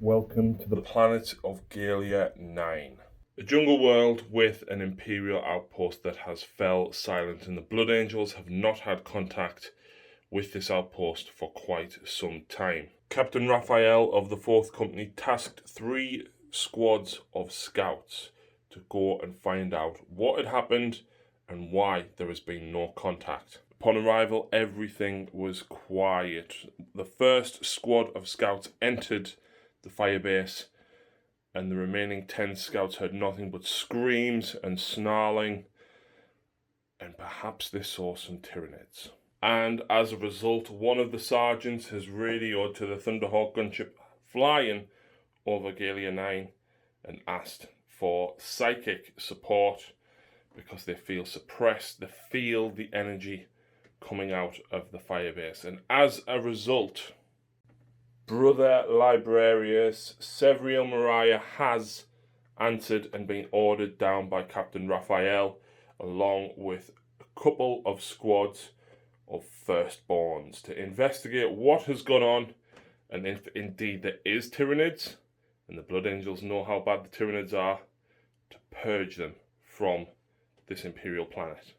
Welcome to the planet of Galia 9. A jungle world with an Imperial outpost that has fell silent, and the Blood Angels have not had contact with this outpost for quite some time. Captain Raphael of the 4th Company tasked 3 squads of scouts to go and find out what had happened and why there has been no contact. Upon arrival, everything was quiet. The first squad of scouts entered the firebase, and the remaining 10 scouts heard nothing but screams and snarling, and perhaps they saw some Tyranids. And as a result, one of the sergeants has radioed to the Thunderhawk gunship flying over Galia 9 and asked for psychic support because they feel suppressed. They feel the energy coming out of the firebase, and as a result, Brother Librarius Severiel Mariah has answered and been ordered down by Captain Raphael, along with a couple of squads of firstborns, to investigate what has gone on, and if indeed there is Tyranids, and the Blood Angels know how bad the Tyranids are, to purge them from this Imperial planet.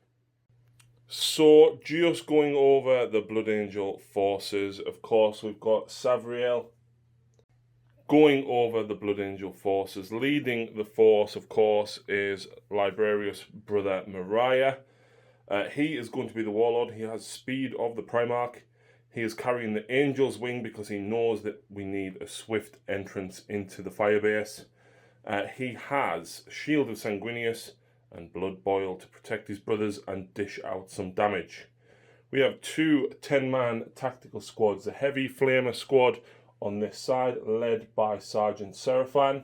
So, just going over the Blood Angel forces, of course, we've got Savriel going over the Blood Angel forces. Leading the force, of course, is Librarius Brother Mariah. He is going to be the Warlord. He has speed of the Primarch. He is carrying the Angel's Wing because he knows that we need a swift entrance into the firebase. He has Shield of Sanguinius and Blood Boil to protect his brothers and dish out some damage. We have 2 10-man tactical squads. The Heavy Flamer squad on this side, led by Sergeant Seraphan,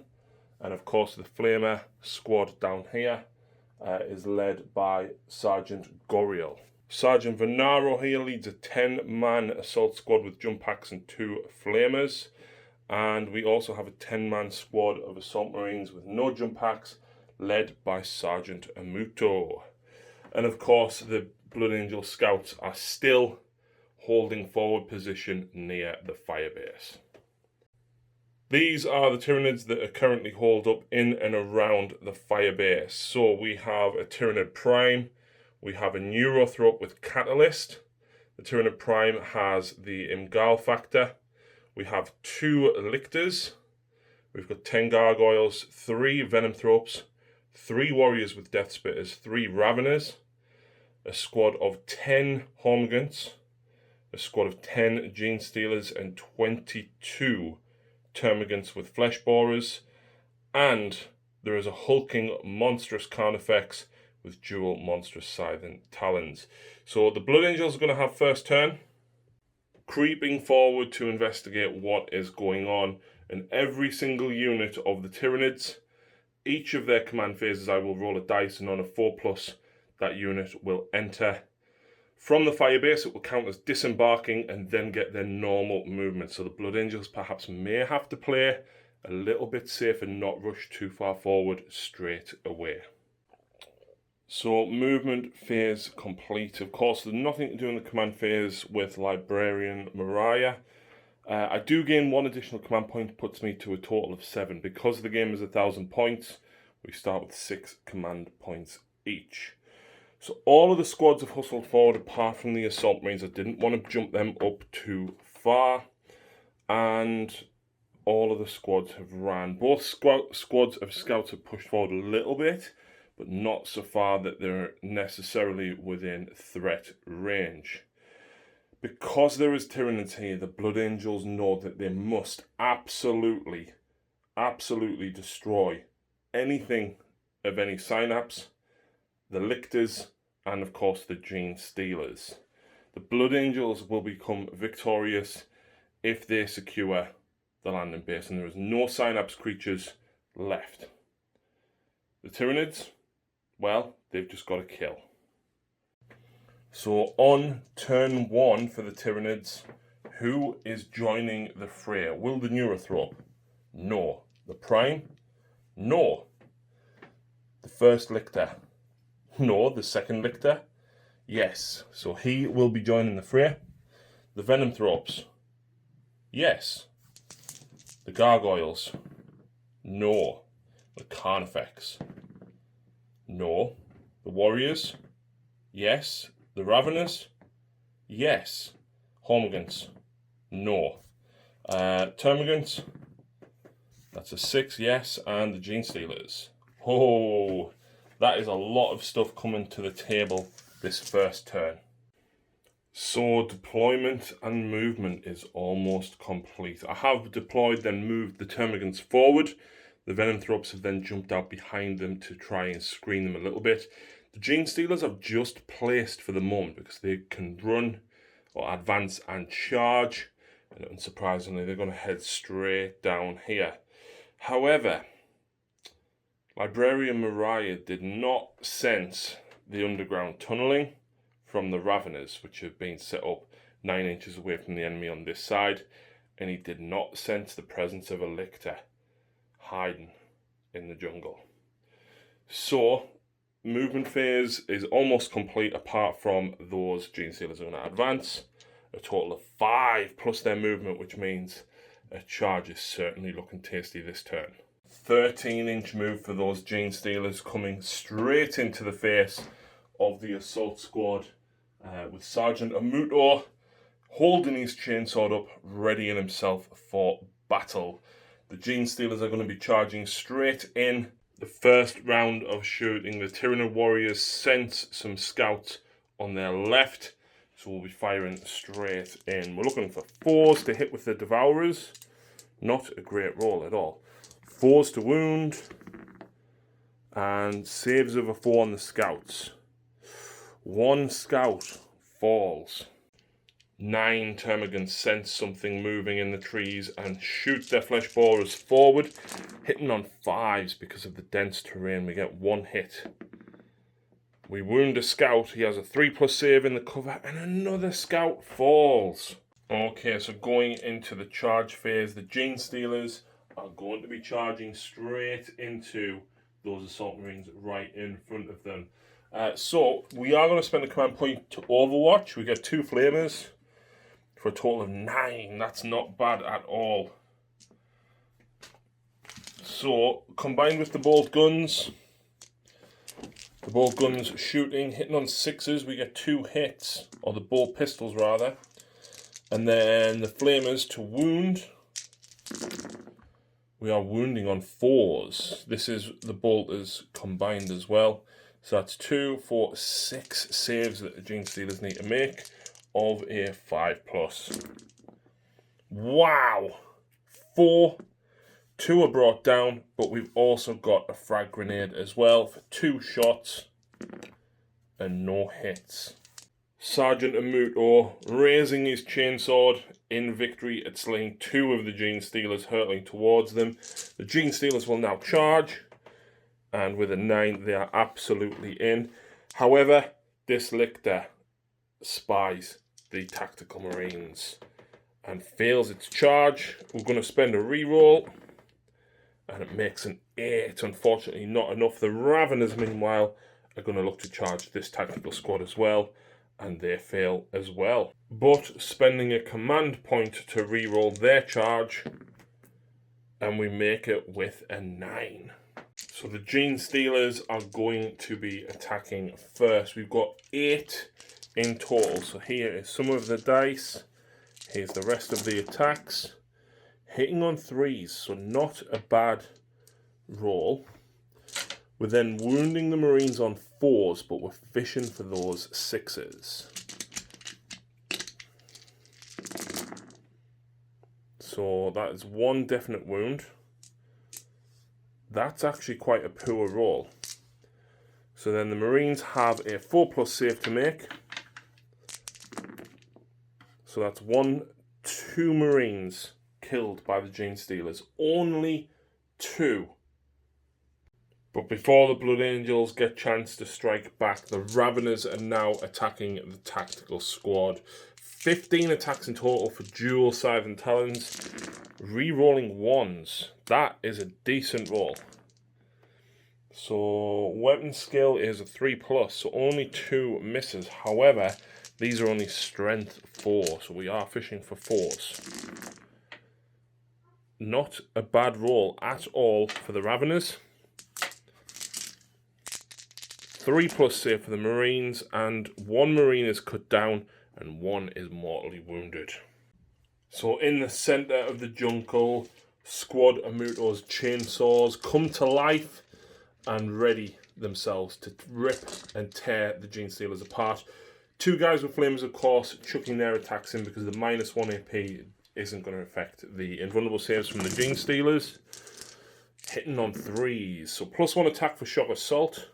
and of course the Flamer squad down here is led by Sergeant Goriel. Sergeant Venaro here leads a 10-man assault squad with jump packs and 2 Flamers, and we also have a 10-man squad of assault marines with no jump packs, led by Sergeant Amuto. And of course, the Blood Angel scouts are still holding forward position near the firebase. These are the Tyranids that are currently holed up in and around the firebase. So we have a Tyranid Prime, we have a Neurothrop with Catalyst. The Tyranid Prime has the Imgal factor. We have 2 Lictors. We've got 10 Gargoyles, 3 Venomthropes, 3 Warriors with Death Spitters, 3 Raveners, a squad of 10 Hormagaunts, a squad of 10 Gene Stealers, and 22 Termagants with Flesh Borers, and there is a hulking monstrous Carnifex with dual monstrous Scythen Talons. So the Blood Angels are going to have first turn, creeping forward to investigate what is going on, and every single unit of the Tyranids, each of their command phases, I will roll a dice, and on a 4+, that unit will enter from the firebase. It will count as disembarking and then get their normal movement. So the Blood Angels perhaps may have to play a little bit safe and not rush too far forward straight away. So movement phase complete. Of course, there's nothing to do in the command phase with Librarian Mariah. I do gain 1 additional command point, puts me to a total of 7. Because the game is 1,000 points, we start with 6 command points each. So all of the squads have hustled forward apart from the Assault Marines. I didn't want to jump them up too far, and all of the squads have ran. Both squads of scouts have pushed forward a little bit, but not so far that they're necessarily within threat range. Because there is Tyranids here, the Blood Angels know that they must absolutely destroy anything of any synapse, the Lictors, and of course the Gene Stealers. The Blood Angels will become victorious if they secure the landing base, and there is no synapse creatures left. The Tyranids, well, they've just got to kill. So on turn 1 for the Tyranids, who is joining the fray? Will the Neurothrop? No. The Prime? No. The first Lictor? No. The second Lictor? Yes. So he will be joining the fray. The Venomthropes? Yes. The Gargoyles? No. The Carnifex? No. The Warriors? Yes. The Raveners? Yes. Hormagaunts? No. Termagants? That's a 6, yes. And the Genestealers? Oh, that is a lot of stuff coming to the table this first turn. So deployment and movement is almost complete. I have deployed, then moved the Termagants forward. The Venomthrops have then jumped out behind them to try and screen them a little bit. The Genestealers I've just placed for the moment because they can run or advance and charge. And unsurprisingly, they're going to head straight down here. However, Librarian Mariah did not sense the underground tunnelling from the Raveners, which have been set up 9 inches away from the enemy on this side, and he did not sense the presence of a lictor hiding in the jungle. So, movement phase is almost complete apart from those Genestealers are going to advance. A total of 5 plus their movement, which means a charge is certainly looking tasty this turn. 13-inch move for those Genestealers coming straight into the face of the assault squad. With Sergeant Amuto holding his chainsword up, readying himself for battle. The Genestealers are going to be charging straight in. The first round of shooting, the Tyranid warriors sense some scouts on their left, so we'll be firing straight in. We're looking for 4s to hit with the Devourers. Not a great roll at all. 4s to wound, and saves of a 4 on the scouts. 1 scout falls. 9 termagants sense something moving in the trees and shoot their flesh borers forward, hitting on 5s because of the dense terrain. We get 1 hit. We wound a scout. He has a 3+ save in the cover, and another scout falls. Okay, so going into the charge phase, the Genestealers are going to be charging straight into those assault marines right in front of them. So we are going to spend a command point to Overwatch. We get 2 flamers for a total of 9. That's not bad at all. So combined with the bolt guns shooting, hitting on 6s, we get 2 hits, or the bolt pistols rather. And then the flamers to wound, we are wounding on 4s. This is the bolters combined as well. So that's 2, 4, 6 saves that the Genestealers need to make of a 5+. Wow! 4. 2 are brought down, but we've also got a frag grenade as well for 2 shots and no hits. Sergeant Amuto raising his chainsword in victory at slaying 2 of the Genestealers hurtling towards them. The Genestealers will now charge, and with a 9 they are absolutely in. However, this lictor spies the tactical marines and fails its charge. We're going to spend a reroll, and it makes an 8. Unfortunately not enough. The Raveners meanwhile are going to look to charge this tactical squad as well, and they fail as well. But spending a command point to reroll their charge, and we make it with a 9. So the Genestealers are going to be attacking first. We've got 8 in total. So here is some of the dice. Here's the rest of the attacks. Hitting on 3s, so not a bad roll. We're then wounding the Marines on 4s, but we're fishing for those 6s. So that is 1 definite wound. That's actually quite a poor roll. So then the Marines have a 4+ save to make. So that's 2 Marines killed by the Genestealers. Only 2. But before the Blood Angels get a chance to strike back, the Raveners are now attacking the tactical squad. 15 attacks in total for dual scythe and talons. Re-rolling 1s. That is a decent roll. So weapon skill is a 3+, so only 2 misses. However, these are only strength 4, so we are fishing for 4s. not a bad roll at all for the Raveners. 3+ save for the Marines, and 1 Marine is cut down and 1 is mortally wounded. So in the centre of the jungle, Squad Amuto's chainsaws come to life and ready themselves to rip and tear the Genestealers apart. 2 guys with flames, of course, chucking their attacks in because the -1 AP isn't going to affect the invulnerable saves from the Genestealers. Hitting on 3s, so +1 attack for shock assault.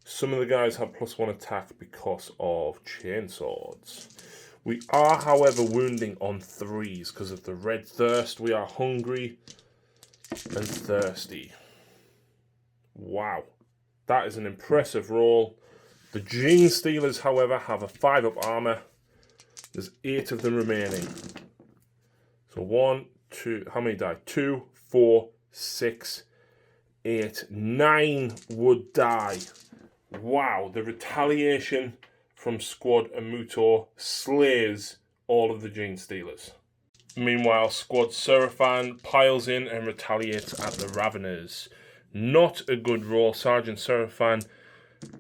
Some of the guys have +1 attack because of chainswords. We are, however, wounding on 3s because of the red thirst. We are hungry and thirsty. Wow, that is an impressive roll. The Genestealers, however, have a 5+ armor. There's 8 of them remaining. So 1, 2, how many died? 2, 4, 6, 8, 9 would die. Wow, the retaliation from Squad Amuto slays all of the Genestealers. Meanwhile, Squad Seraphan piles in and retaliates at the Raveners. Not a good roll. Sergeant Seraphan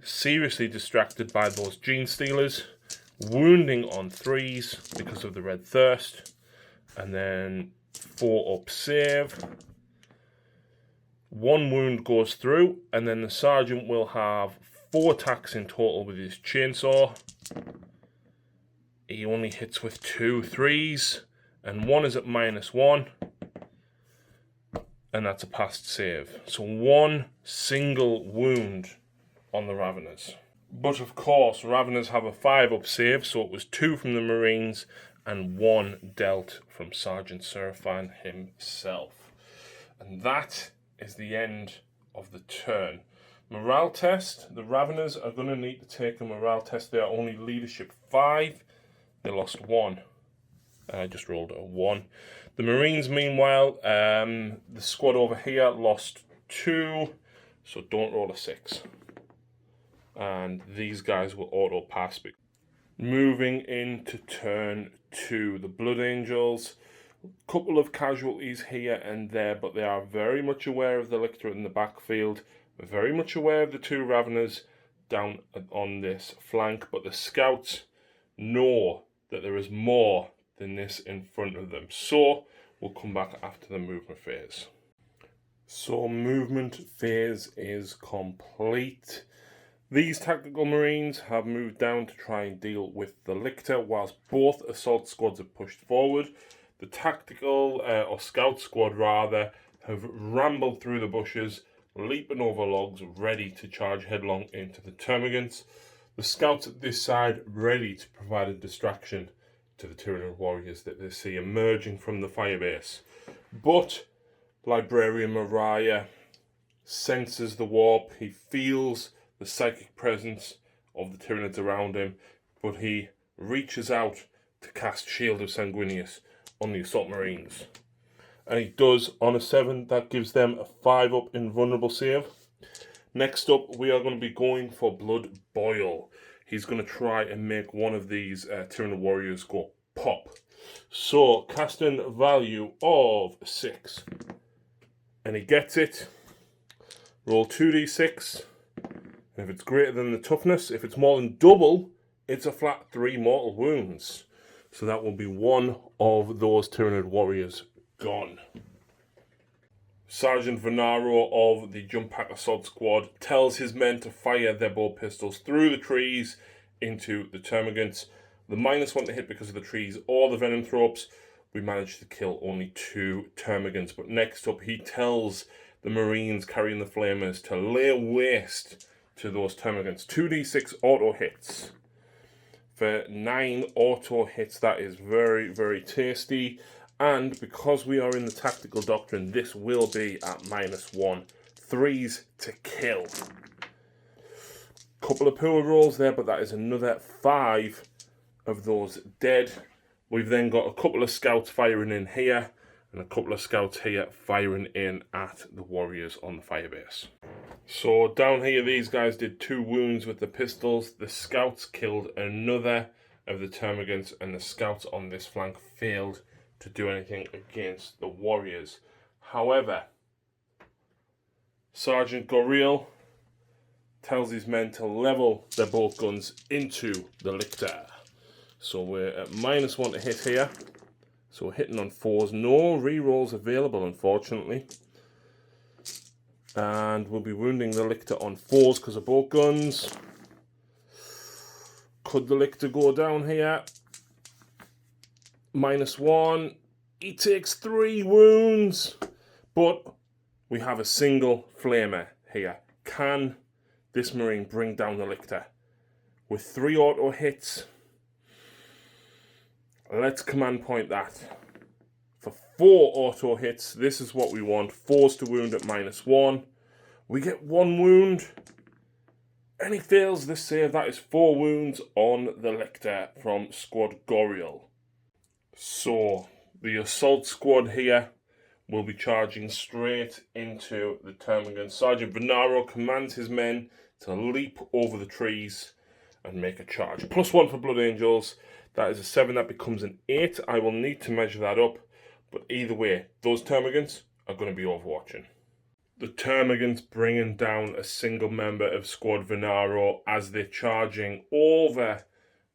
seriously distracted by those Genestealers, wounding on 3s because of the red thirst, and then 4+ save. 1 wound goes through, and then the Sergeant will have 4 attacks in total with his chainsaw. He only hits with 2 3s, and 1 is at -1, and that's a passed save. So 1 single wound on the Raveners. But of course, Raveners have a 5+ save, so it was 2 from the Marines and 1 dealt from Sergeant Seraphan himself. And that is the end of the turn. Morale test. The Raveners are going to need to take a morale test. They are only leadership 5. They lost 1. I just rolled a 1. The Marines, meanwhile, the squad over here lost 2. So don't roll a 6. And these guys will auto pass. Moving into turn 2, the Blood Angels. Couple of casualties here and there, but they are very much aware of the Lictor in the backfield. Very much aware of the 2 Raveners down on this flank, but the scouts know that there is more than this in front of them. So we'll come back after the movement phase. So movement phase is complete. These tactical Marines have moved down to try and deal with the Lictor, whilst both assault squads have pushed forward. The tactical, or scout squad rather, have rambled through the bushes, leaping over logs, ready to charge headlong into the termagants. The scouts at this side ready to provide a distraction to the Tyranid warriors that they see emerging from the firebase. But Librarian Mariah senses the warp. He feels the psychic presence of the Tyranids around him, but he reaches out to cast Shield of Sanguinius on the Assault Marines. And he does on a 7. That gives them a 5+ invulnerable save. Next up, we are going to be going for Blood Boil. He's going to try and make one of these Tyranid warriors go pop. So, casting value of 6. And he gets it. Roll 2d6. And if it's greater than the toughness, if it's more than double, it's a flat 3 mortal wounds. So that will be 1 of those Tyranid warriors gone. Sergeant Venaro of the Jump Pack Assault Squad tells his men to fire their bow pistols through the trees into the termagants. The -1 to hit because of the trees or the venom thropes. We managed to kill only 2 termagants. But next up, he tells the Marines carrying the flamers to lay waste to those termagants. 2d6 auto hits. For 9 auto hits, that is very, very tasty. And because we are in the tactical doctrine, this will be at -1. 3s to kill. Couple of poor rolls there, but that is another 5 of those dead. We've then got a couple of scouts firing in here, and a couple of scouts here firing in at the warriors on the firebase. So down here, these guys did 2 wounds with the pistols. The scouts killed another of the termagants, and the scouts on this flank failed to do anything against the warriors. However, Sergeant Goriel tells his men to level their bolt guns into the lictor. So we're at -1 to hit here. So we're hitting on 4s. No rerolls available, unfortunately. And we'll be wounding the lictor on 4s because of bolt guns. Could the lictor go down here? -1. He takes 3 wounds. But we have a single flamer here. Can this Marine bring down the lictor? With 3 auto hits, let's command point that. For 4 auto hits, this is what we want. 4s to wound at -1. We get 1 wound. And he fails this save. That is 4 wounds on the lictor from Squad Goriel. So, the assault squad here will be charging straight into the termagant. Sergeant Venaro commands his men to leap over the trees and make a charge. +1 for Blood Angels. That is a 7. That becomes an 8. I will need to measure that up. But either way, those termagants are going to be overwatching. The termagants bringing down a single member of Squad Venaro as they're charging over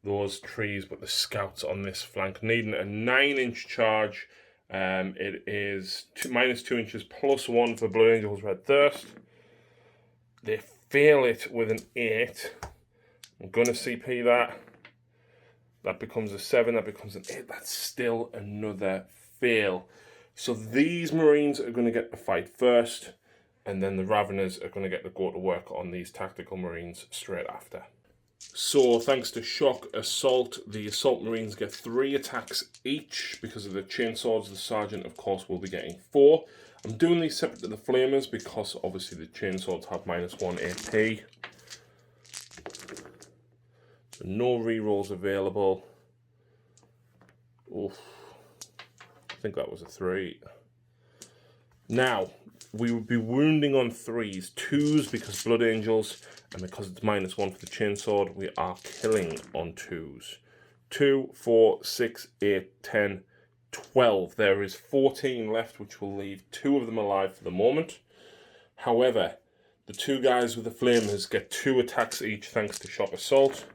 those trees. But the scouts on this flank needing a 9-inch charge. It is -2 inches +1 for Blood Angels Red Thirst. They fail it with an 8. I'm going to CP that. That becomes a 7. That becomes an 8. That's still another fail. So these Marines are going to get the fight first. And then the Raveners are going to get to go to work on these tactical Marines straight after. So, thanks to Shock Assault, the Assault Marines get 3 attacks each. Because of the chainswords, the Sergeant, of course, will be getting 4. I'm doing these separate to the Flamers because, obviously, the chainswords have -1 AP. So, no rerolls available. Oof. I think that was a 3. Now, we would be wounding on 3s, 2s because Blood Angels, and because it's -1 for the chainsword, we are killing on 2s. 2, 4, 6, 8, 10, 12. There is 14 left, which will leave 2 of them alive for the moment. However, the 2 guys with the flamers get 2 attacks each thanks to Shock Assault.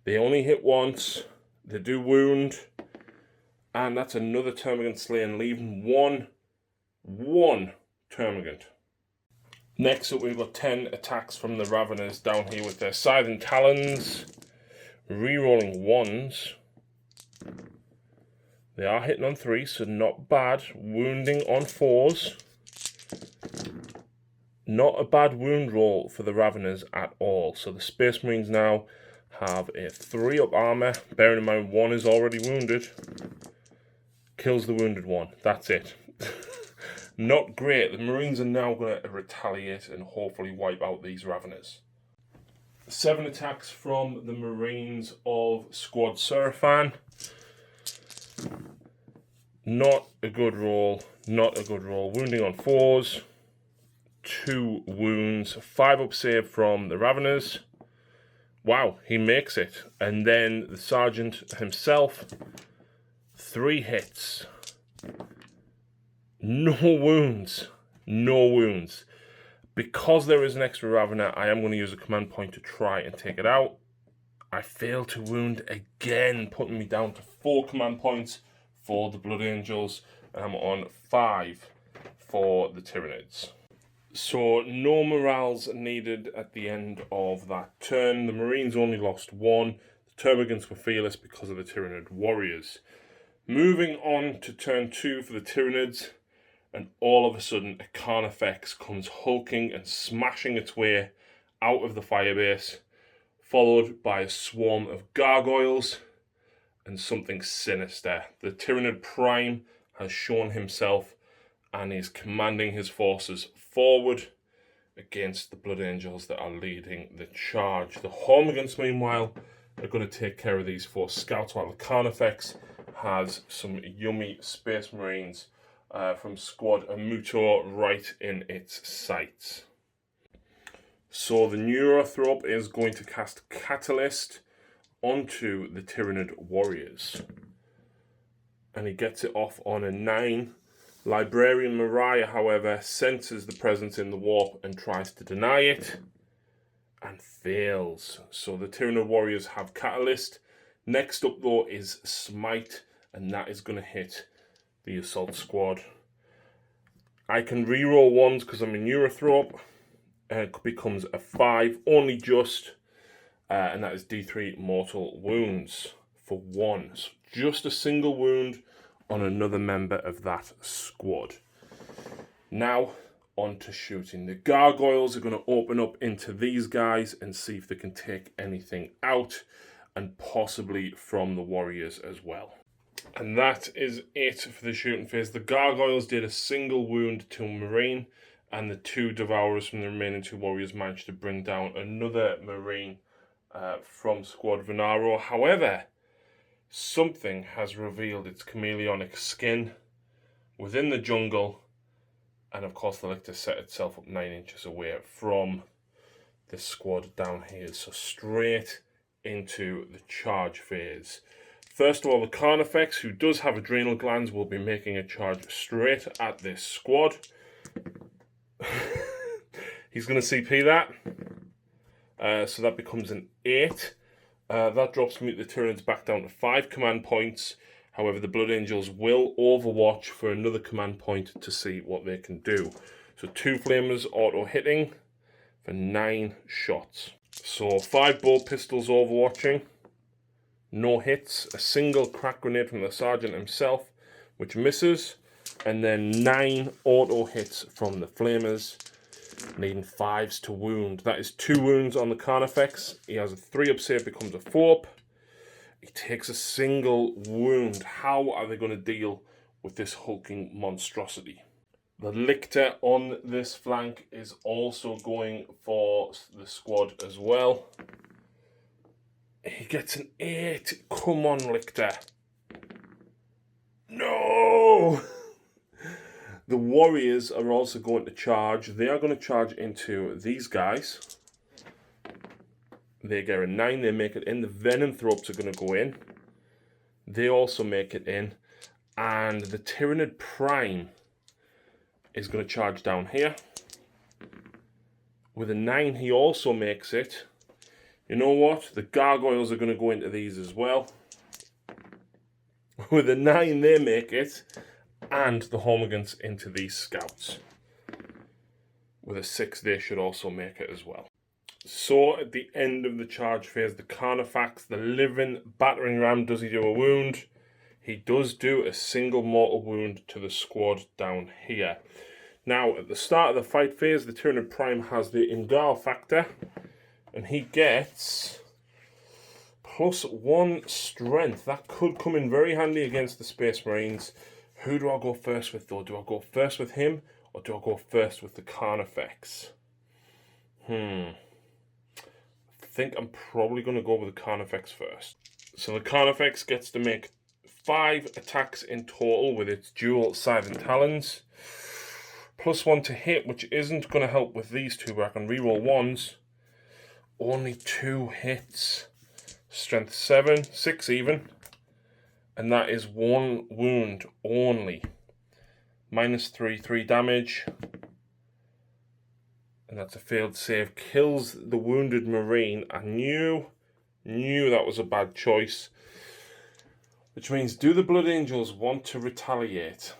They only hit once, they do wound, and that's another termagant slain, leaving one termagant. Next up, we've got 10 attacks from the Raveners down here with their Scything Talons. Rerolling 1s. They are hitting on 3s, so not bad. Wounding on 4s. Not a bad wound roll for the Raveners at all. So the Space Marines now have a 3 up armor. Bearing in mind 1 is already wounded. Kills the wounded one. That's it. Not great. The Marines are now going to retaliate and hopefully wipe out these Raveners. 7 attacks from the Marines of Squad Seraphan. Not a good roll. Not a good roll. Wounding on 4s. 2 wounds. 5 up save from the Raveners. Wow, he makes it. And then the Sergeant himself. 3 hits. No wounds. No wounds. Because there is an extra Ravener, I am going to use a command point to try and take it out. I failed to wound again, putting me down to 4 command points for the Blood Angels. And I'm on 5 for the Tyranids. So no morales needed at the end of that turn. The Marines only lost 1. The Termagants were fearless because of the Tyranid warriors. Moving on to turn 2 for the Tyranids. And all of a sudden, a Carnifex comes hulking and smashing its way out of the firebase, followed by a swarm of gargoyles and something sinister. The Tyranid Prime has shown himself and is commanding his forces forward against the Blood Angels that are leading the charge. The Hormagaunts, meanwhile, are going to take care of these 4 scouts, while the Carnifex has some yummy Space Marines from Squad Amuto right in its sights. So the Neurothrop is going to cast Catalyst onto the Tyranid warriors. and he gets it off on a 9. Librarian Mariah, however, senses the presence in the warp and tries to deny it, and fails. So the Tyranid warriors have Catalyst. Next up, though, is Smite, and that is going to hit the Assault Squad. I can reroll ones because I'm in Neurothrope, and it becomes a 5, only just, and that is D3 mortal wounds for 1. So just a single wound on another member of that squad. Now, on to shooting. The gargoyles are going to open up into these guys and see if they can take anything out, and possibly from the warriors as well. And that is it for the shooting phase. The gargoyles did a single wound to a marine, and the 2 devourers from the remaining 2 warriors managed to bring down another marine from Squad Venaro. However, something has revealed its chameleonic skin within the jungle, and of course the lictor set itself up 9 inches away from the squad down here. So straight into the charge phase. First of all, the Carnifex, who does have adrenal glands, will be making a charge straight at this squad. He's going to CP that. So that becomes an 8. That drops the Tyranids back down to 5 command points. However, the Blood Angels will overwatch for another command point to see what they can do. So 2 Flamers auto-hitting for 9 shots. So 5 bolt pistols overwatching. No hits. A single crack grenade from the Sergeant himself, which misses. And then 9 auto hits from the Flamers, needing 5s to wound. That is 2 wounds on the Carnifex. He has a 3-up save, becomes a 4-up. He takes a single wound. How are they going to deal with this hulking monstrosity? The Lictor on this flank is also going for the squad as well. He gets an 8. Come on, Lictor. No! The warriors are also going to charge. They are going to charge into these guys. They get a 9. They make it in. The Venomthropes are going to go in. They also make it in. And the Tyranid Prime is going to charge down here. With a 9, he also makes it. You know what? The Gargoyles are going to go into these as well. With a 9, they make it. And the Hormigans into these Scouts. With a 6, they should also make it as well. So, at the end of the charge phase, the Carnifex, the living battering ram, does he do a wound? He does do a single mortal wound to the squad down here. Now, at the start of the fight phase, the Tyranid Prime has the Ingal factor, and he gets +1 strength. That could come in very handy against the Space Marines. Who do I go first with, though? Do I go first with him, or do I go first with the Carnifex? I think I'm probably going to go with the Carnifex first. So the Carnifex gets to make 5 attacks in total with its dual Silent Talons. +1 to hit, which isn't going to help with these 2, but I can reroll 1s. Only 2 hits. Strength 7, 6 even. And that is 1 wound only. -3, 3 damage. And that's a failed save. Kills the wounded Marine. I knew that was a bad choice. Which means, do the Blood Angels want to retaliate?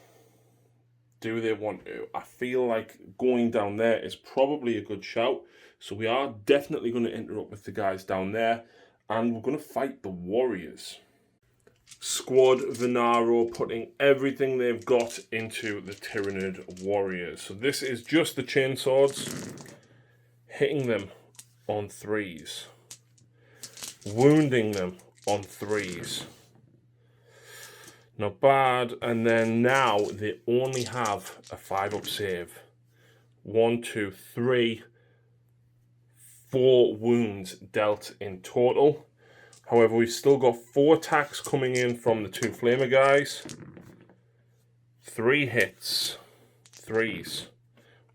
Do they want to? I feel like going down there is probably a good shout. So we are definitely going to interrupt with the guys down there. And we're going to fight the Warriors. Squad Venaro putting everything they've got into the Tyranid Warriors. So this is just the chainswords, hitting them on 3s, wounding them on 3s. Not bad. And then now they only have a 5-up save. 1, 2, 3, 4 wounds dealt in total. However, we've still got 4 attacks coming in from the 2 Flamer guys. 3 hits. 3s.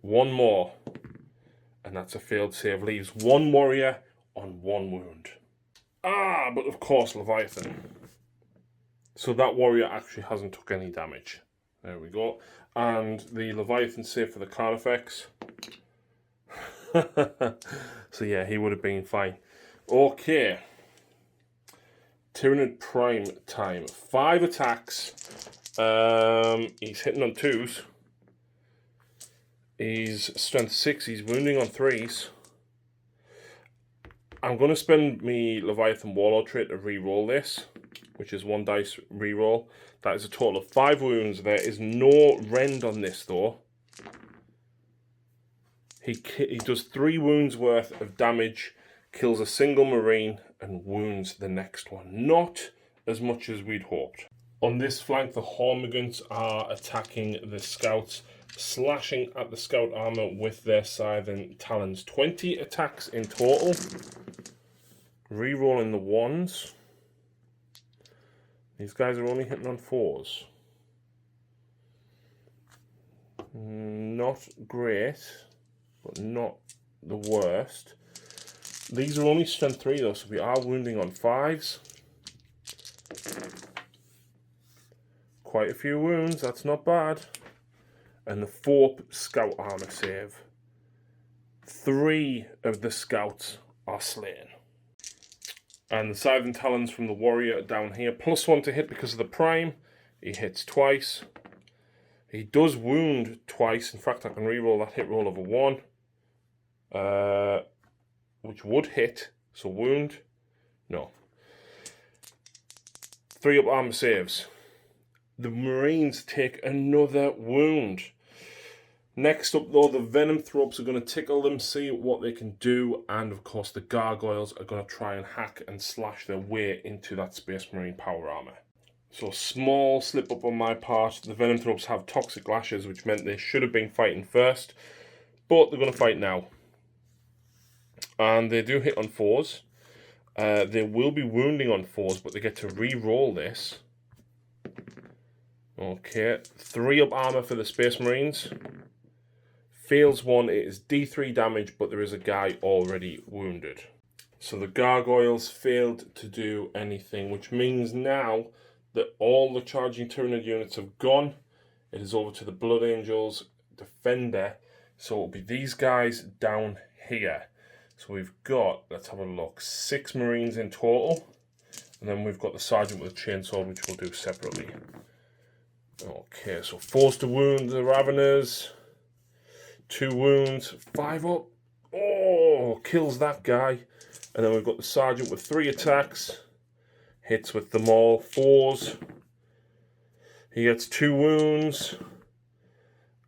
1 more. And that's a failed save. Leaves 1 warrior on 1 wound. But of course, Leviathan So that warrior actually hasn't took any damage. There we go. And the Leviathan save for the Carnifex. So yeah, he would have been fine. Okay. Tyranid Prime time. 5 attacks. He's hitting on 2s. He's strength 6. He's wounding on 3s. I'm going to spend me Leviathan Warlord trait to re-roll this, which is 1 dice re-roll. That is a total of 5 wounds. There is no rend on this though. He does 3 wounds worth of damage, kills a single Marine, and wounds the next one. Not as much as we'd hoped. On this flank, the Hormigants are attacking the Scouts, slashing at the Scout armor with their Scythen Talons. 20 attacks in total. Rerolling the 1s. These guys are only hitting on 4s. Not great, but not the worst. These are only strength 3 though, so we are wounding on 5s. Quite a few wounds, that's not bad. And the 4th Scout armor save. 3 of the Scouts are slain. And the Scythen Talons from the Warrior are down here. +1 to hit because of the Prime. He hits twice. He does wound twice. In fact, I can reroll that hit roll of a 1. Which would hit. So wound. No. 3 up armor saves. The Marines take another wound. Next up though, the Venom Throps are going to tickle them, see what they can do, and of course the Gargoyles are going to try and hack and slash their way into that Space Marine power armor. So small slip up on my part. The Venom Throps have Toxic Lashes, which meant they should have been fighting first, but they're going to fight now. And they do hit on 4s. They will be wounding on 4s, but they get to re-roll this. Okay, 3 up armor for the Space Marines. Fails 1, it is D3 damage, but there is a guy already wounded. So the Gargoyles failed to do anything, which means now that all the charging Tyranid units have gone. It is over to the Blood Angels Defender. So it'll be these guys down here. So we've got, let's have a look, 6 Marines in total. And then we've got the Sergeant with a Chainsaw, which we'll do separately. Okay, so 4s to wound the Raveners. 2 wounds, 5 up. Oh, kills that guy. And then we've got the Sergeant with 3 attacks. Hits with them all. 4s. He gets 2 wounds.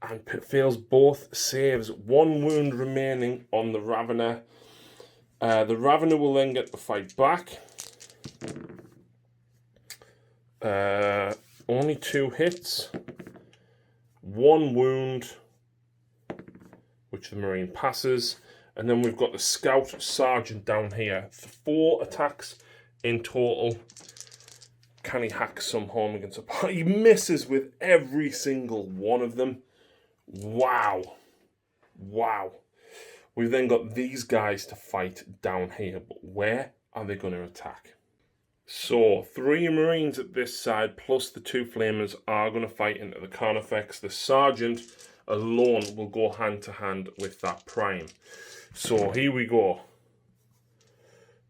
And fails both saves. 1 wound remaining on the Ravener. The Ravener will then get the fight back. Only 2 hits. 1 wound, which the Marine passes. And then we've got the Scout Sergeant down here. 4 attacks in total. Can he hack some Hormigants apart? He misses with every single one of them. Wow. Wow. We've then got these guys to fight down here. But where are they going to attack? So, 3 Marines at this side, plus the 2 Flamers, are going to fight into the Carnifex. The Sergeant alone will go hand to hand with that Prime. So, here we go.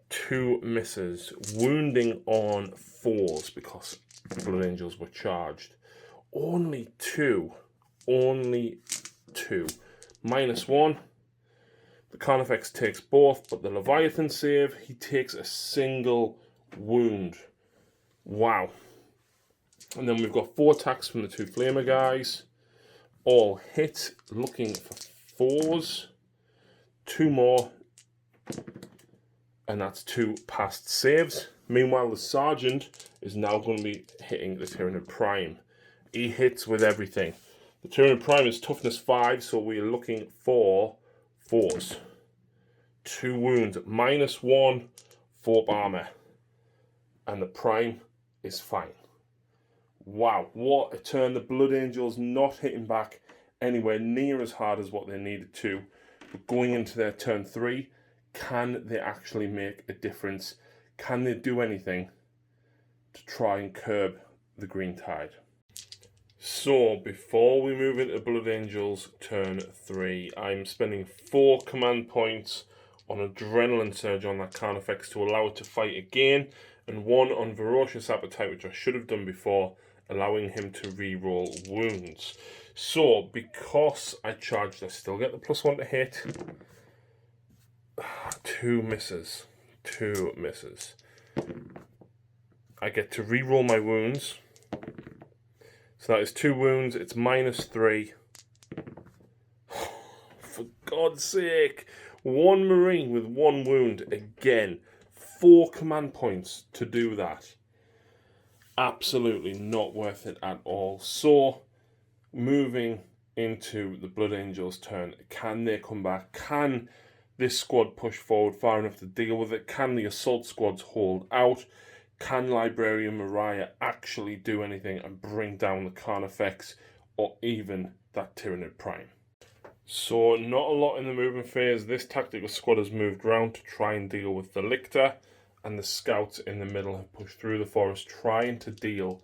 2 misses. Wounding on 4s because the Blood Angels were charged. Only 2. Only 2. -1. The Carnifex takes both, but the Leviathan save, he takes a single wound. Wow. And then we've got 4 attacks from the 2 Flamer guys. All hit, looking for 4s. 2 more. And that's 2 past saves. Meanwhile, the Sergeant is now going to be hitting the Tyranid Prime. He hits with everything. The Tyranid Prime is toughness 5, so we're looking for 4s. 2 wounds, -1, 4 armor. And the Prime is fine. Wow, what a turn. The Blood Angels not hitting back anywhere near as hard as what they needed to. But going into their turn 3, can they actually make a difference? Can they do anything to try and curb the Green Tide. So, before we move into Blood Angels turn 3, I'm spending 4 command points on Adrenaline Surge on that Carnifex to allow it to fight again, and 1 on Ferocious Appetite, which I should have done before, allowing him to reroll wounds. So, because I charged, I still get the +1 to hit. 2 misses. 2 misses. I get to reroll my wounds. So that is 2 wounds, it's -3. For God's sake! 1 Marine with 1 wound again. 4 command points to do that. Absolutely not worth it at all. So, moving into the Blood Angels turn, can they come back? Can this squad push forward far enough to deal with it? Can the assault squads hold out? Can Librarian Mariah actually do anything and bring down the Carnifex or even that Tyranid Prime? So, not a lot in the movement phase. This tactical squad has moved round to try and deal with the Lictor, and the scouts in the middle have pushed through the forest trying to deal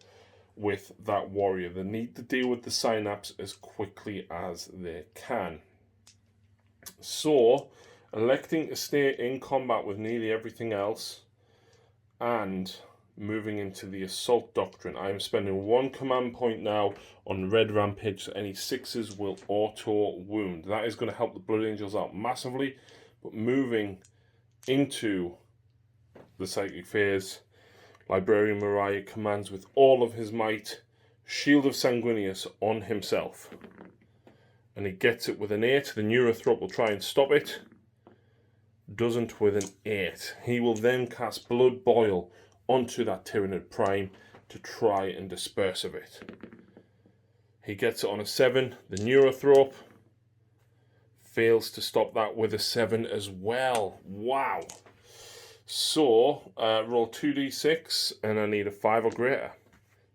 with that warrior. They need to deal with the Synapse as quickly as they can. So, electing to stay in combat with nearly everything else and moving into the Assault Doctrine. I am spending 1 command point now on Red Rampage, so any 6s will auto-wound. That is going to help the Blood Angels out massively, but moving into the Psychic phase, Librarian Mariah commands with all of his might Shield of Sanguinius on himself. And he gets it with an 8. The Neurothrop will try and stop it. Doesn't with an 8. He will then cast Blood Boil onto that Tyranid Prime to try and disperse of it. He gets it on a 7. The Neurothrop fails to stop that with a 7 as well. Wow. So, roll 2d6 and I need a 5 or greater.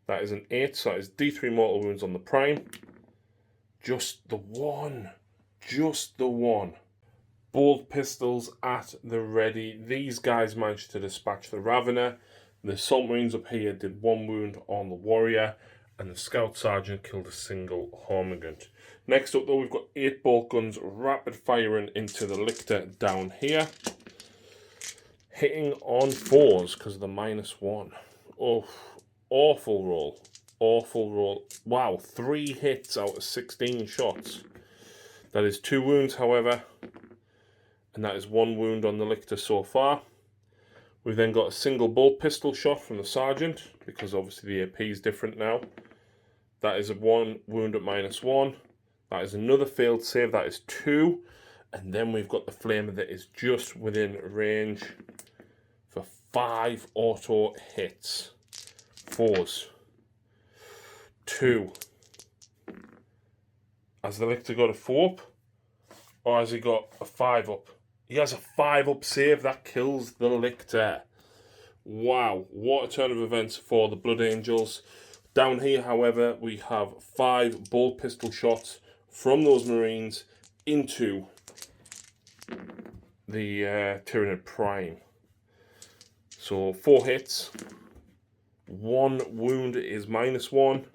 That is an 8, so that is D3 mortal wounds on the Prime. Just the 1. Just the 1. Bolt pistols at the ready. These guys managed to dispatch the Ravener. The Assault Marines up here did 1 wound on the Warrior, and the Scout Sergeant killed a single Hormigant. Next up though, we've got 8 bolt guns rapid firing into the Lictor down here. Hitting on 4s because of the -1. Oh, awful roll. Awful roll. Wow, 3 hits out of 16 shots. That is 2 wounds, however. And that is 1 wound on the Lictor so far. We've then got a single bolt pistol shot from the Sergeant, because obviously the AP is different now. That is a 1 wound at -1. That is another failed save, that is 2. And then we've got the Flamer that is just within range for 5 auto hits. 4s. 2. Has the Lictor got a 4 up? Or has he got a 5 up? He has a 5 up save. That kills the Lictor. Wow. What a turn of events for the Blood Angels. Down here, however, we have 5 bolt pistol shots from those Marines into the Tyranid Prime. So 4 hits. 1 wound is -1.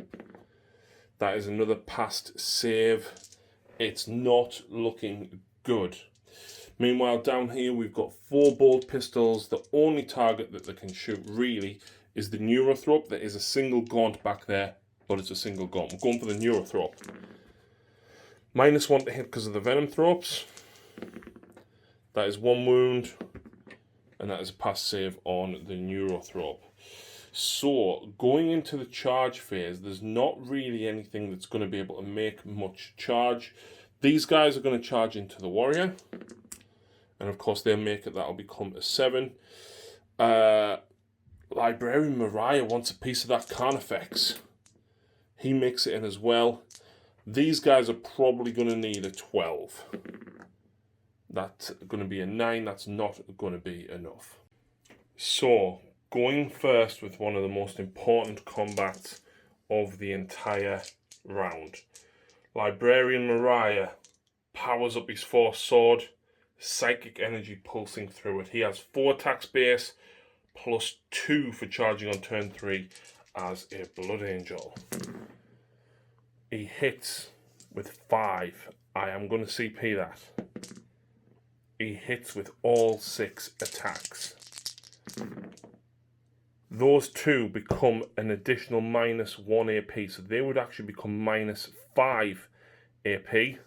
That is another past save. It's not looking good. Meanwhile, down here we've got 4 bolt pistols. The only target that they can shoot really is the Neurothrop. There is a single gaunt back there, but it's a single gaunt. We're going for the Neurothrop. -1 to hit because of the Venom Throps. That is 1 wound, and that is a pass save on the Neurothrop. So, going into the charge phase, there's not really anything that's going to be able to make much charge. These guys are going to charge into the Warrior. And of course, they'll make it, that'll become a 7. Librarian Mariah wants a piece of that Carnifex. He makes it in as well. These guys are probably going to need a 12. That's going to be a 9. That's not going to be enough. So, going first with one of the most important combats of the entire round. Librarian Mariah powers up his Force Sword, psychic energy pulsing through it. He has 4 attacks base, plus 2 for charging on turn 3, as a Blood Angel. He hits with 5. I am going to CP that. He hits with all 6 attacks. Those 2 become an additional -1 AP, so they would actually become -5 AP.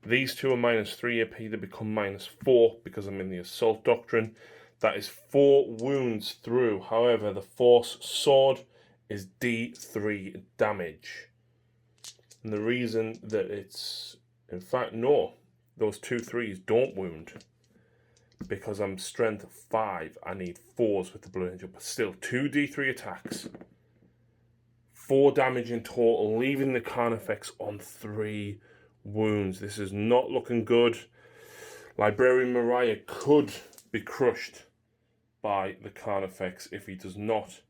These 2 are -3 AP, they become -4 because I'm in the Assault Doctrine. That is 4 wounds through. However, the Force Sword is D3 damage. And the reason that it's... In fact, no. Those 2 3s don't wound. Because I'm strength 5. I need 4s with the Blood Angel. But still, 2 D3 attacks. 4 damage in total, leaving the Carnifex on 3 wounds. This is not looking good. Librarian Mariah could be crushed by the Carnifex if he does not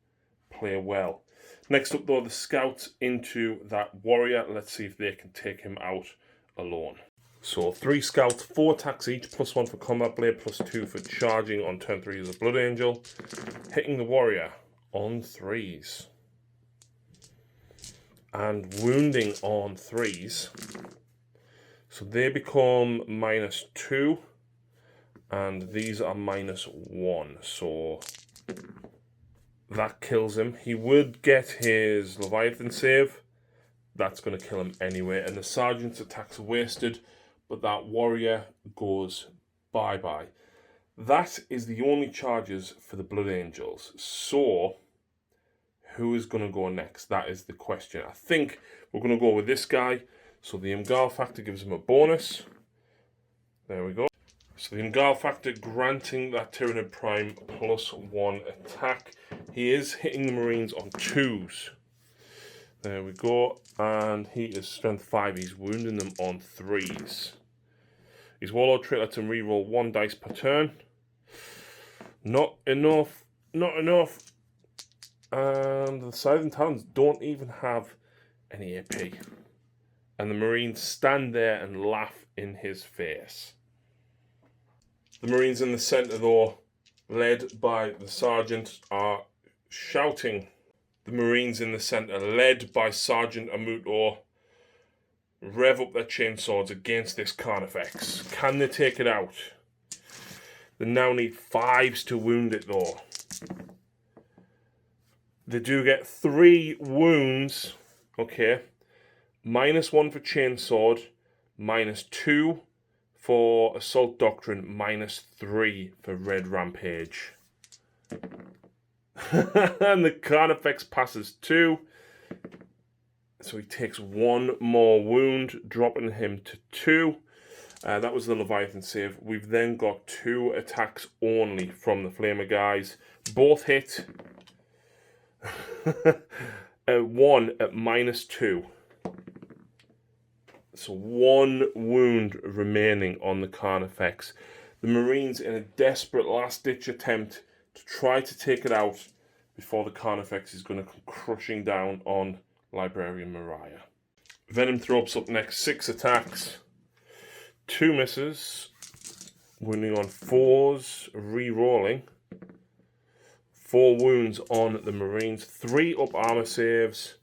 play well. Next up though, the scouts into that warrior. Let's see if they can take him out alone. So 3 scouts, 4 attacks each, +1 for combat blade, +2 for charging on turn 3 as a Blood Angel. Hitting the warrior on 3s. And wounding on 3s. So they become -2. And these are -1. So that kills him. He would get his Leviathan save. That's going to kill him anyway. And the sergeant's attacks are wasted. But that warrior goes bye-bye. That is the only charges for the Blood Angels. So, who is going to go next? That is the question. I think we're going to go with this guy. So the Imgal factor gives him a bonus. There we go. So the Imgal factor granting that Tyranid Prime +1 attack. He is hitting the Marines on 2s. There we go. And he is strength 5. He's wounding them on 3s. His Warlord trait lets him reroll 1 dice per turn. Not enough. Not enough. And the Scythe Talons don't even have any AP. And the Marines stand there and laugh in his face. The Marines in the centre, though, led by the Sergeant, are shouting. The Marines in the centre, led by Sergeant Amuto, rev up their chainswords against this Carnifex. Can they take it out? They now need 5s to wound it, though. They do get 3 wounds. Okay. -1 for chainsword, -2 for Assault Doctrine, -3 for Red Rampage. And the Carnifex passes 2. So he takes 1 more wound, dropping him to 2. That was the Leviathan save. We've then got 2 attacks only from the Flamer guys. Both hit. 1 at -2. So 1 wound remaining on the Carnifex. The Marines in a desperate last-ditch attempt to try to take it out before the Carnifex is going to come crushing down on Librarian Mariah. Venom Thrope's up next. 6 attacks. 2 misses. Wounding on 4s. Re-rolling. 4 wounds on the Marines. 3 up armor saves.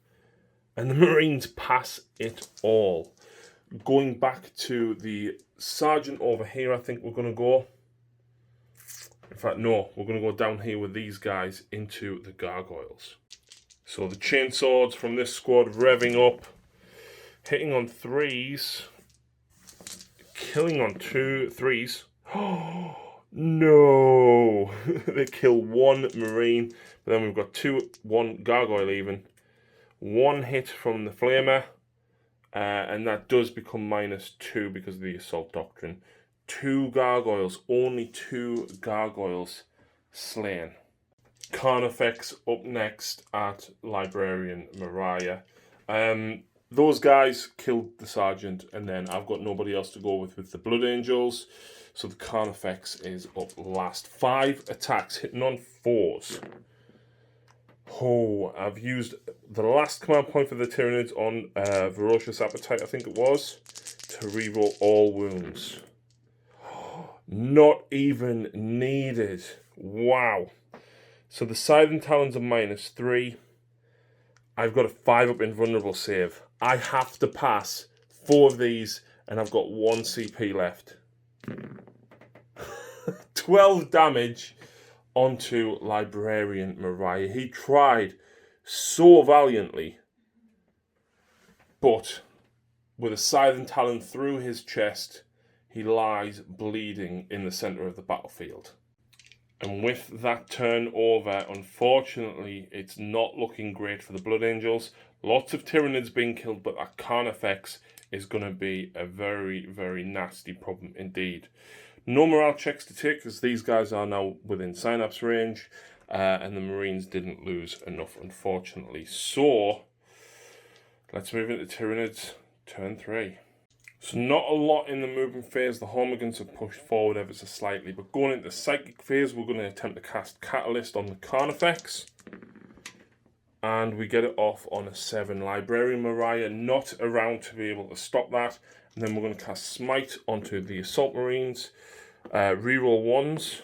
And the Marines pass it all. Going back to the Sergeant over here, I think we're going to go. In fact, no. We're going to go down here with these guys into the Gargoyles. So the chainswords from this squad revving up. Hitting on 3s. Killing on 2 3s. Oh, no. They kill 1 Marine. But then we've got 1 Gargoyle even. 1 hit from the Flamer. And that does become -2 because of the Assault Doctrine. 2 Gargoyles. Only 2 Gargoyles slain. Carnifex up next at Librarian Mariah. Those guys killed the Sergeant, and then I've got nobody else to go with the Blood Angels. So the Carnifex is up last. 5 attacks, hitting on 4s. Oh, I've used the last command point for the Tyranids on Ferocious Appetite, I think it was, to reroll all wounds. Not even needed. Wow. So the Scythe and Talons are -3. I've got a 5-up invulnerable save. I have to pass 4 of these, and I've got 1 CP left. 12 damage onto Librarian Mariah. He tried so valiantly, but with a Scythe and Talon through his chest, he lies bleeding in the centre of the battlefield. And with that turn over, unfortunately, it's not looking great for the Blood Angels. Lots of Tyranids being killed, but that Carnifex is going to be a very, very nasty problem indeed. No morale checks to take, because these guys are now within Synapse range, and the Marines didn't lose enough, unfortunately. So, let's move into Tyranids, turn 3. So not a lot in the movement phase. The Hormigans have pushed forward ever so slightly. But going into the Psychic phase, we're going to attempt to cast Catalyst on the Carnifex. And we get it off on a 7. Librarian Mariah not around to be able to stop that. And then we're going to cast Smite onto the Assault Marines. Reroll 1s.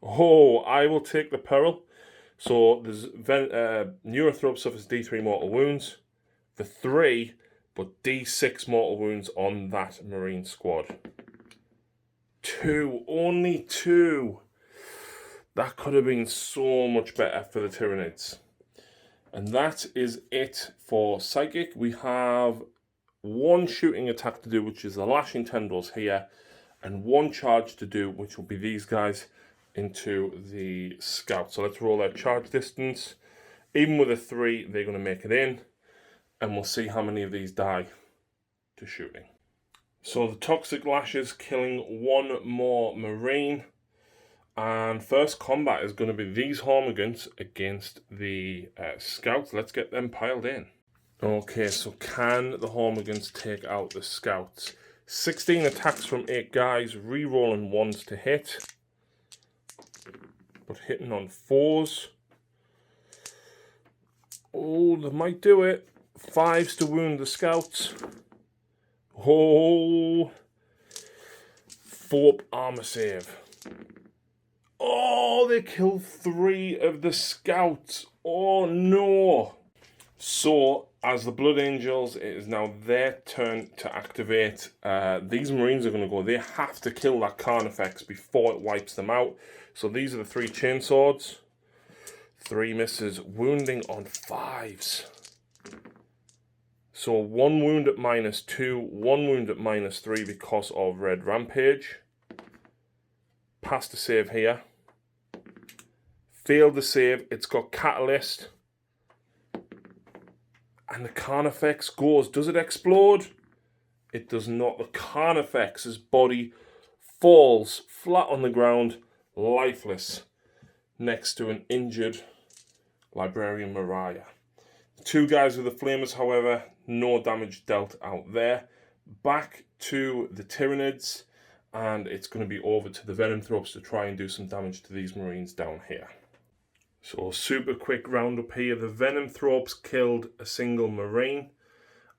Oh, I will take the peril. So there's Neurothrope suffers D3 mortal wounds. For 3... but D6 mortal wounds on that Marine squad. 2. Only 2. That could have been so much better for the Tyranids. And that is it for Psychic. We have 1 shooting attack to do, which is the Lashing Tendrils here. And 1 charge to do, which will be these guys into the Scout. So let's roll their charge distance. Even with a 3, they're going to make it in. And we'll see how many of these die to shooting. So the Toxic Lashes killing 1 more Marine. And first combat is going to be these Hormigans against the Scouts. Let's get them piled in. Okay, so can the Hormigans take out the Scouts? 16 attacks from 8 guys, re-rolling 1s to hit. But hitting on 4s. Oh, they might do it. 5s to wound the Scouts. Oh. 4 armor save. Oh, they killed 3 of the Scouts. Oh no. So, as the Blood Angels, it is now their turn to activate. These Marines are going to go. They have to kill that Carnifex before it wipes them out. So these are the 3 chainswords. 3 misses, wounding on 5s. So 1 wound at -2, 1 wound at -3 because of Red Rampage. Passed the save here. Failed the save. It's got Catalyst. And the Carnifex goes. Does it explode? It does not. The Carnifex's body falls flat on the ground, lifeless, next to an injured Librarian Mariah. The 2 guys with the flamers, however, no damage dealt out there. Back to the Tyranids, and it's going to be over to the Venomthropes to try and do some damage to these Marines down here. So super quick roundup here. The Venomthropes killed a single Marine.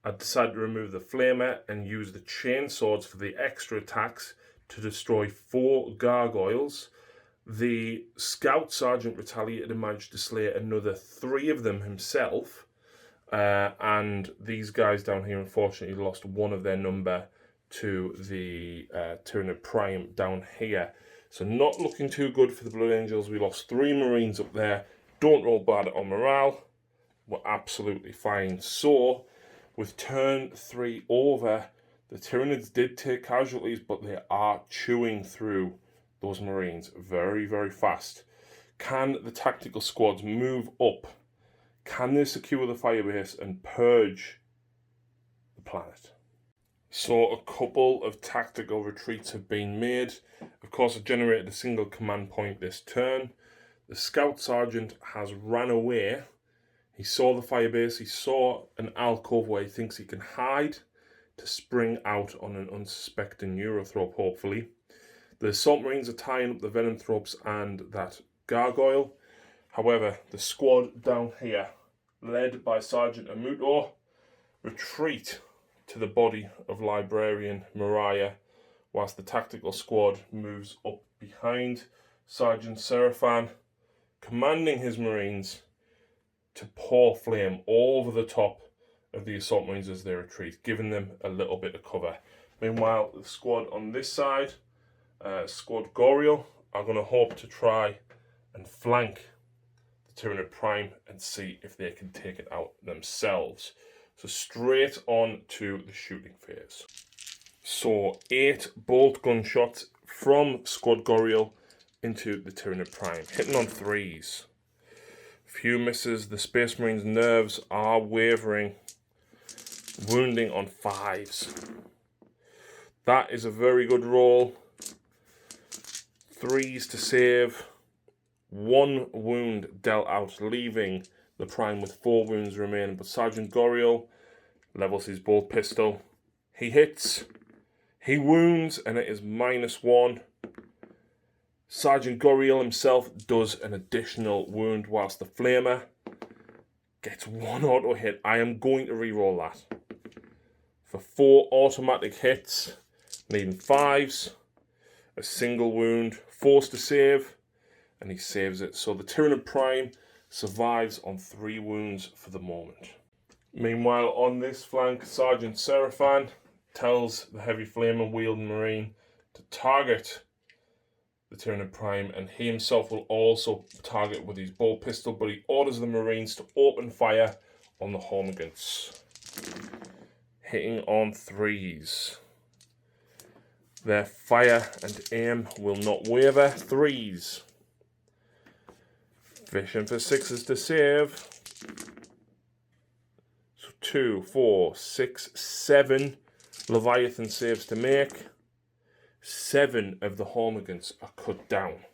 I decided to remove the flamer and use the chainswords for the extra attacks to destroy 4 gargoyles. The Scout Sergeant retaliated and managed to slay another 3 of them himself. And these guys down here unfortunately lost 1 of their number to the Tyranid Prime down here. So not looking too good for the Blood Angels. We lost 3 Marines up there. Don't roll bad on morale. We're absolutely fine. So, with turn 3 over, the Tyranids did take casualties, but they are chewing through those Marines very, very fast. Can the tactical squads move up? Can they secure the firebase and purge the planet? So a couple of tactical retreats have been made. Of course, I've generated a single command point this turn. The Scout Sergeant has ran away. He saw the firebase. He saw an alcove where he thinks he can hide to spring out on an unsuspecting Neurothrope, hopefully. The Assault Marines are tying up the Venomthropes and that Gargoyle. However, the squad down here, led by Sergeant Amuto, retreat to the body of Librarian Mariah, whilst the tactical squad moves up behind Sergeant Seraphan, commanding his Marines to pour flame over the top of the assault marines as they retreat, giving them a little bit of cover. Meanwhile, the squad on this side, Squad Goriel, are going to hope to try and flank the Tyranid Prime and see if they can take it out themselves. So straight on to the shooting phase. So 8 bolt gunshots from Squad Goriel into the Tyranid Prime, hitting on 3s. Few misses, the Space Marines' nerves are wavering, wounding on 5s. That is a very good roll. 3s to save. 1 wound dealt out, leaving the Prime with 4 wounds remaining. But Sergeant Goriel levels his bolt pistol. He hits. He wounds, and it is -1. Sergeant Goriel himself does an additional wound, whilst the Flamer gets 1 auto hit. I am going to re-roll that. For 4 automatic hits, needing 5s, a single wound, 4s to save, and he saves it. So the Tyranid Prime survives on 3 wounds for the moment. Meanwhile, on this flank, Sergeant Seraphan tells the heavy flamer wielding Marine to target the Tyranid Prime, and he himself will also target with his bolt pistol, but he orders the Marines to open fire on the Hormigants, hitting on 3s. Their fire and aim will not waver. 3s. Fishing for 6s to save. So 2, 4, 6, 7 Leviathan saves to make. 7 of the Hormigants are cut down.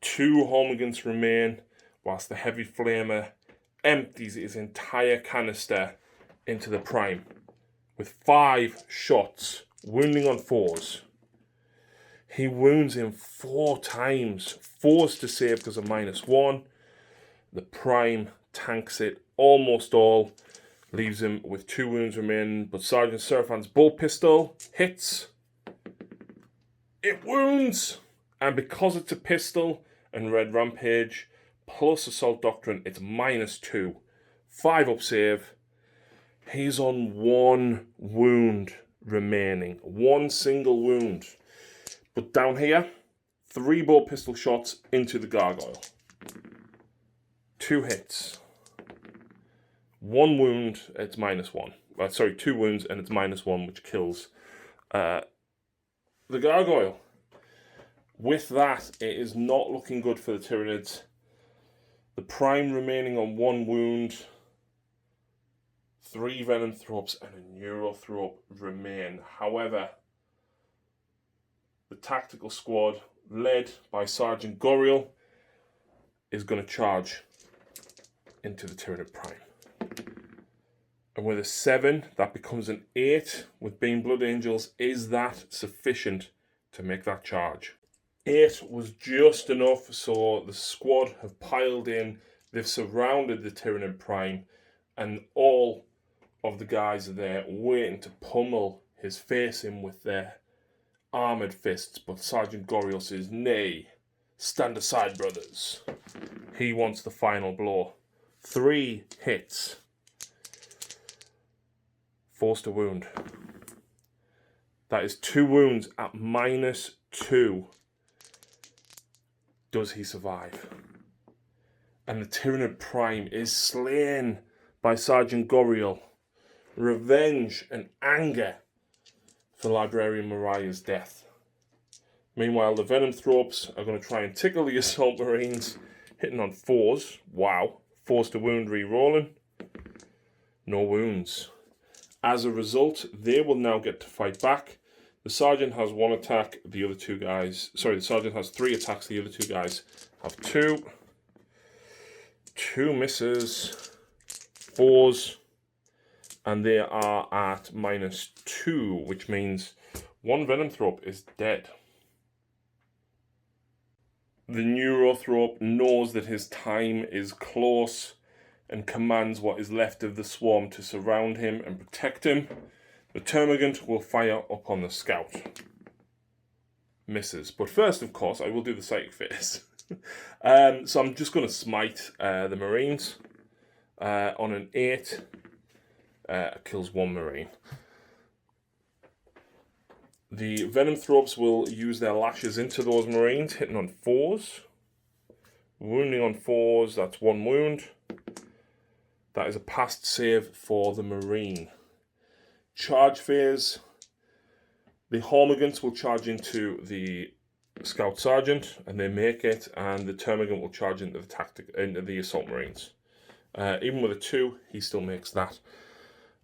2 Hormigants remain, whilst the heavy flamer empties his entire canister into the Prime, with 5 shots, wounding on 4s. He wounds him 4 times, 4s to save because of -1. The Prime tanks it almost all, leaves him with 2 wounds remaining, but Sergeant Seraphan's bolt pistol hits. It wounds, and because it's a pistol and Red Rampage plus Assault Doctrine, it's -2. 5 up save. He's on 1 wound remaining. 1 single wound. But down here, 3 bolt pistol shots into the Gargoyle. 2 hits. 1 wound, it's -1. 2 wounds and it's -1, which kills the Gargoyle. With that, it is not looking good for the Tyranids. The Prime remaining on 1 wound. 3 Venom Throps and a Neurothrop remain. However, the tactical squad, led by Sergeant Goriel, is going to charge into the Tyranid Prime. And with a 7, that becomes an 8 with being Blood Angels. Is that sufficient to make that charge? 8 was just enough, so the squad have piled in. They've surrounded the Tyranid Prime, and all of the guys are there waiting to pummel his face in with their armoured fists. But Sergeant Goriel says, "Nay, stand aside, brothers." He wants the final blow. 3 hits. Forced to wound. That is 2 wounds at -2. Does he survive? And the Tyranid Prime is slain by Sergeant Goriel. Revenge and anger for Librarian Mariah's death. Meanwhile, the Venom Thropes are going to try and tickle the Assault Marines, hitting on 4s. Wow. 4s to wound, re-rolling. No wounds. As a result, they will now get to fight back. The Sergeant has 1 attack, the other 2 guys... Sorry, the Sergeant has 3 attacks, the other 2 guys have 2. 2 misses. 4s. And they are at -2, which means 1 Venom Thrope is dead. The Neurothrop knows that his time is close and commands what is left of the swarm to surround him and protect him. The Termagant will fire upon the scout. Misses. But first, of course, I will do the psychic phase. So I'm just going to smite the Marines. On an 8, kills 1 Marine. The Venom Thropes will use their lashes into those Marines, hitting on 4s. Wounding on 4s, that's 1 wound. That is a passed save for the Marine. Charge phase. The Hormigants will charge into the Scout Sergeant, and they make it, and the Termagant will charge into the Assault Marines. Even with a 2, he still makes that.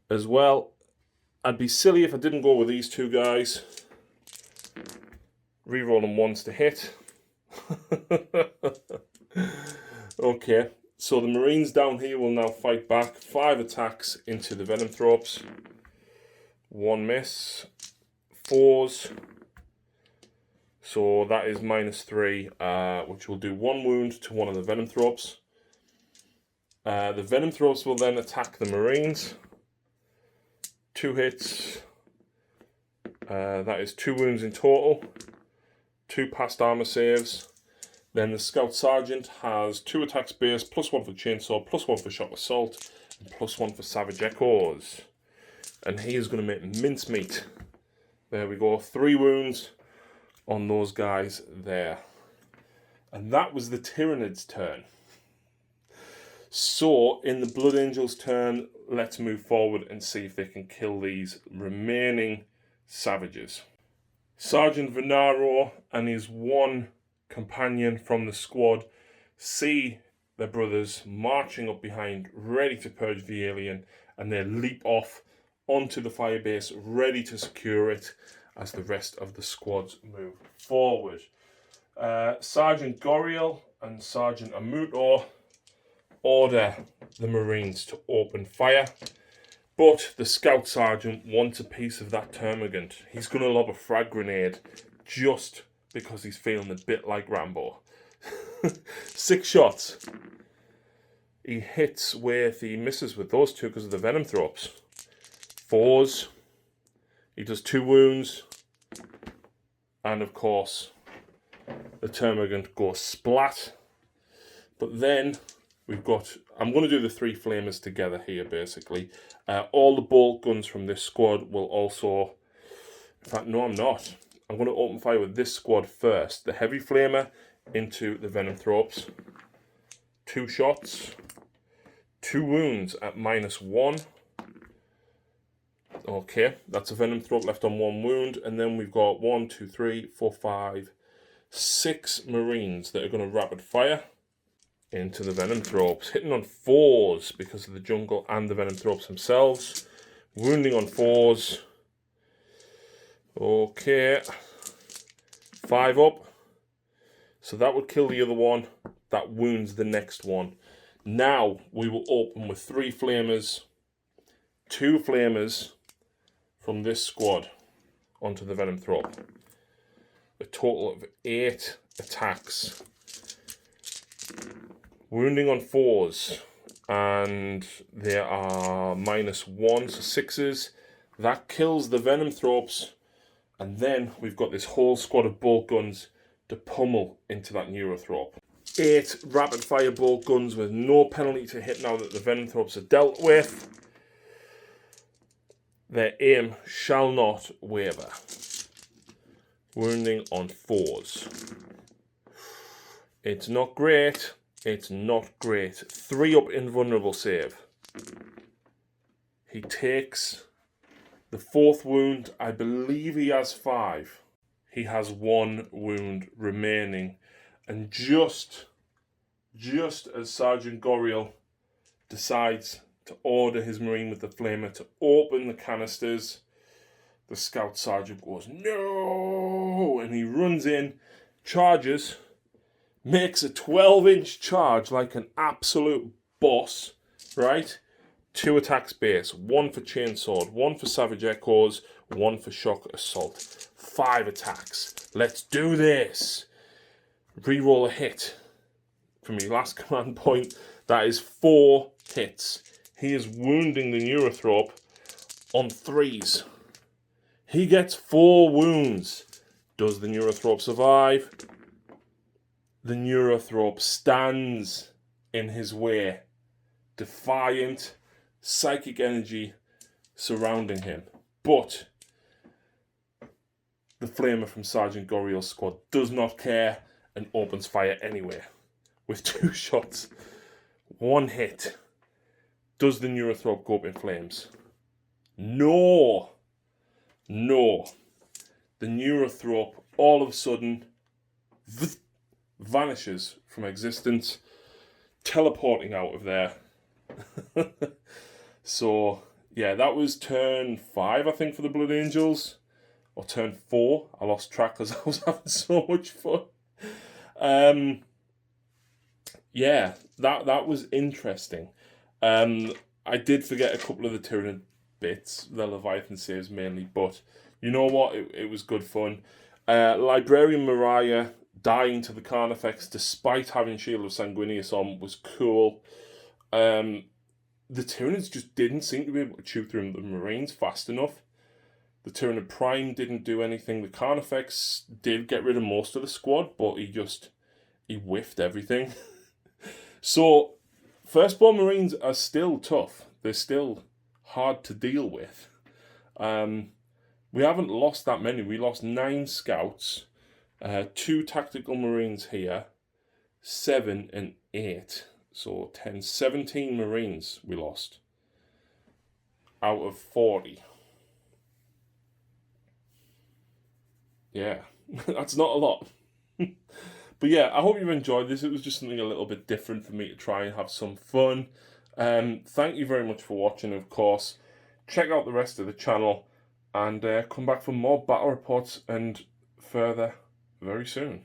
As well, I'd be silly if I didn't go with these 2 guys. Reroll them once to hit. Okay, so the Marines down here will now fight back. 5 attacks into the Venom Thropes. 1 miss. 4s. So that is -3, which will do 1 wound to one of the Venom Thropes. The Venom Thropes will then attack the Marines. 2 hits. That is 2 wounds in total. 2 passed armor saves. Then the Scout Sergeant has 2 attacks base, +1 for Chainsaw, +1 for Shock Assault, and +1 for Savage Echoes. And he is going to make mincemeat. There we go, 3 wounds on those guys there. And that was the Tyranids' turn. So, in the Blood Angels' turn, let's move forward and see if they can kill these remaining savages. Sergeant Venaro and his 1 companion from the squad see their brothers marching up behind, ready to purge the alien, and they leap off onto the firebase, ready to secure it as the rest of the squads move forward. Sergeant Goriel and Sergeant Amuto order the Marines to open fire, but the Scout Sergeant wants a piece of that termagant. He's going to lob a frag grenade just because he's feeling a bit like Rambo. 6 shots. He misses with those 2 because of the Venom Thropes. 4s. He does 2 wounds. And of course, the termagant goes splat. But then we've got, I'm going to do the 3 flamers together here basically. All the bolt guns from this squad will also, in fact no I'm not. I'm going to open fire with this squad first. The heavy flamer into the Venom Thropes. 2 shots. 2 wounds at -1. Okay, that's a Venom Thrope left on 1 wound. And then we've got 1, 2, 3, 4, 5, 6 Marines that are going to rapid fire into the Venom Thropes. Hitting on 4s because of the jungle and the Venom Thropes themselves. Wounding on 4s. Okay. 5 up. So that would kill the other one. That wounds the next one. Now we will open with 3 flamers. 2 flamers from this squad onto the Venom Thrope. A total of 8 attacks. Wounding on 4s. And there are -1, so 6s. That kills the Venom Thropes. And then we've got this whole squad of bolt guns to pummel into that Neurothrope. 8 rapid fire bolt guns with no penalty to hit now that the Venom Thropes are dealt with. Their aim shall not waver. Wounding on 4s. It's not great. It's not great. 3 up invulnerable save. He takes the 4th wound. I believe he has 5. He has 1 wound remaining. And just as Sergeant Goriel decides to order his Marine with the flamer to open the canisters, the Scout Sergeant goes, "No!" And he runs in, charges, makes a 12-inch charge like an absolute boss, right? 2 attacks base, 1 for Chainsword, 1 for Savage Echoes, 1 for Shock Assault. 5 attacks. Let's do this. Reroll a hit. From your last command point, that is 4 hits. He is wounding the Neurothrope on 3s. He gets 4 wounds. Does the Neurothrope survive? The Neurothrope stands in his way defiant, psychic energy surrounding him. But the flamer from Sergeant Goriel's squad does not care and opens fire anyway. With 2 shots, 1 hit. Does the Neurothrope go up in flames? No. No. The Neurothrope all of a sudden vanishes from existence, teleporting out of there. So, yeah, that was turn 5, I think, for the Blood Angels. Or turn 4. I lost track because I was having so much fun. Yeah, that was interesting. I did forget a couple of the Tyranid bits, the Leviathan saves mainly, but you know what? It was good fun. Librarian Mariah dying to the Carnifex despite having Shield of Sanguinius on was cool. The Tyranids just didn't seem to be able to chew through the Marines fast enough. The Tyranid Prime didn't do anything. The Carnifex did get rid of most of the squad, but he whiffed everything. So, Firstborn Marines are still tough. They're still hard to deal with. We haven't lost that many. We lost 9 scouts, 2 tactical Marines here, 7 and 8. So 10, 17 Marines we lost out of 40. Yeah, that's not a lot. But yeah, I hope you enjoyed this. It was just something a little bit different for me to try and have some fun. Thank you very much for watching, of course. Check out the rest of the channel and come back for more battle reports and further very soon.